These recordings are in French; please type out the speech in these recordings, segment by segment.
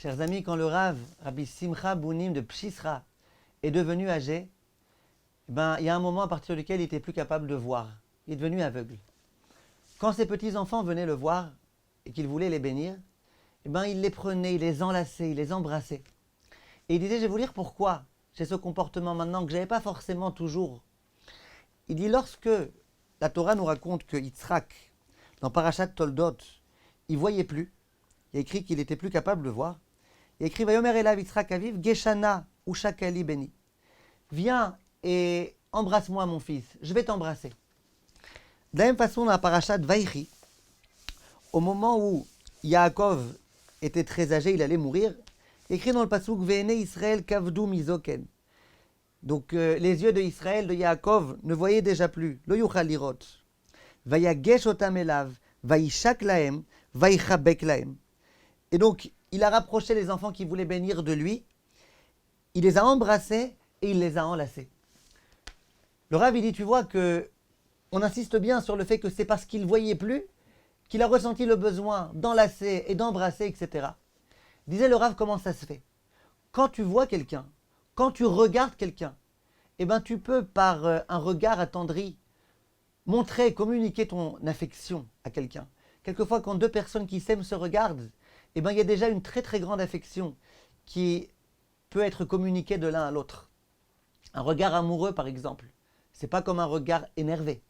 Chers amis, quand le Rav, Rabbi Simcha Bounim de Pshisra, est devenu âgé, il y a un moment à partir duquel il n'était plus capable de voir. Il est devenu aveugle. Quand ses petits-enfants venaient le voir et qu'il voulait les bénir, il les prenait, il les enlaçait, il les embrassait. Et il disait, je vais vous dire pourquoi j'ai ce comportement maintenant que je n'avais pas forcément toujours. Il dit, lorsque la Torah nous raconte que Yitzhak, dans Parashat Toldot, il ne voyait plus, il y a écrit qu'il n'était plus capable de voir, il y a écrit, Vayomer Elav Yitzhak Aviv, Geshana Ushakali Beni. Viens et embrasse-moi mon fils, je vais t'embrasser. De la même façon, dans la Parashat Vaïchi, au moment où Yaakov était très âgé, il allait mourir, écrit dans le pasuk Ve'ene Israël kavdu mizoken. Donc les yeux de Israël, de Yaakov, ne voyaient déjà plus. Lo yuchal lirot. Vayagesh otam elav, vaishak lahem, vaichabek lahem. Et donc, il a rapproché les enfants qui voulaient bénir de lui, il les a embrassés et il les a enlacés. Le Rav, il dit, tu vois que on insiste bien sur le fait que c'est parce qu'il ne voyait plus qu'il a ressenti le besoin d'enlacer et d'embrasser, etc. Disait le Rav, comment ça se fait? Quand tu vois quelqu'un, quand tu regardes quelqu'un, tu peux, par un regard attendri, montrer, communiquer ton affection à quelqu'un. Quelquefois, quand deux personnes qui s'aiment se regardent, il y a déjà une très très grande affection qui peut être communiquée de l'un à l'autre. Un regard amoureux, par exemple, c'est pas comme un regard énervé.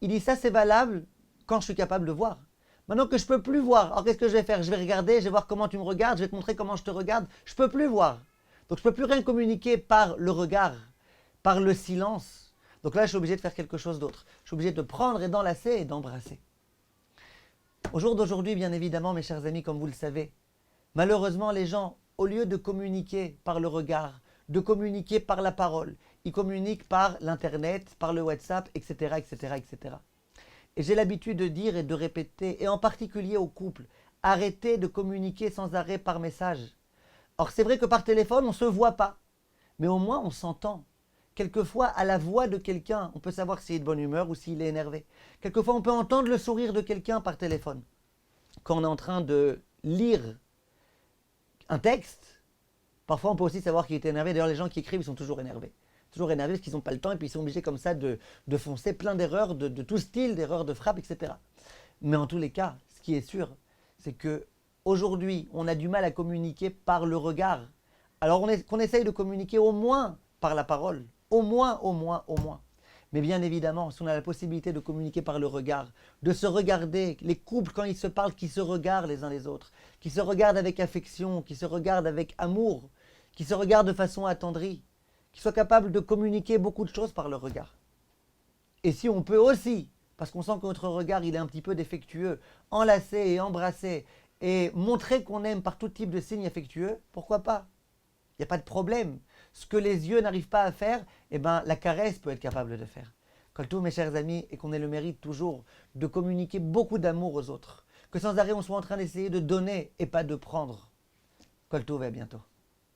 Il dit ça, c'est valable quand je suis capable de voir. Maintenant que je ne peux plus voir, alors qu'est-ce que je vais faire? Je vais regarder, je vais voir comment tu me regardes, je vais te montrer comment je te regarde. Je ne peux plus voir. Donc je ne peux plus rien communiquer par le regard, par le silence. Donc là, je suis obligé de faire quelque chose d'autre. Je suis obligé de prendre et d'enlacer et d'embrasser. Au jour d'aujourd'hui, bien évidemment, mes chers amis, comme vous le savez, malheureusement, les gens, au lieu de communiquer par le regard, de communiquer par la parole, ils communiquent par l'Internet, par le WhatsApp, etc., etc., etc. Et j'ai l'habitude de dire et de répéter, et en particulier aux couples, arrêtez de communiquer sans arrêt par message. Or, c'est vrai que par téléphone, on ne se voit pas, mais au moins on s'entend. Quelquefois, à la voix de quelqu'un, on peut savoir s'il est de bonne humeur ou s'il est énervé. Quelquefois, on peut entendre le sourire de quelqu'un par téléphone. Quand on est en train de lire un texte, parfois on peut aussi savoir qu'il est énervé. D'ailleurs, les gens qui écrivent, ils sont toujours énervés. Toujours énervés parce qu'ils n'ont pas le temps et puis ils sont obligés comme ça de foncer plein d'erreurs, de tout style, d'erreurs de frappe, etc. Mais en tous les cas, ce qui est sûr, c'est que aujourd'hui, on a du mal à communiquer par le regard. Alors qu'on essaye de communiquer au moins par la parole. Au moins. Mais bien évidemment, si on a la possibilité de communiquer par le regard, de se regarder, les couples quand ils se parlent, qui se regardent les uns les autres, qui se regardent avec affection, qui se regardent avec amour, qui se regardent de façon attendrie, qui soient capables de communiquer beaucoup de choses par le regard. Et si on peut aussi, parce qu'on sent que notre regard il est un petit peu défectueux, enlacer et embrasser et montrer qu'on aime par tout type de signes affectueux, pourquoi pas? Il n'y a pas de problème. Ce que les yeux n'arrivent pas à faire, la caresse peut être capable de faire. Kol tov, mes chers amis, et qu'on ait le mérite toujours de communiquer beaucoup d'amour aux autres. Que sans arrêt on soit en train d'essayer de donner et pas de prendre. Kol tov, et à bientôt.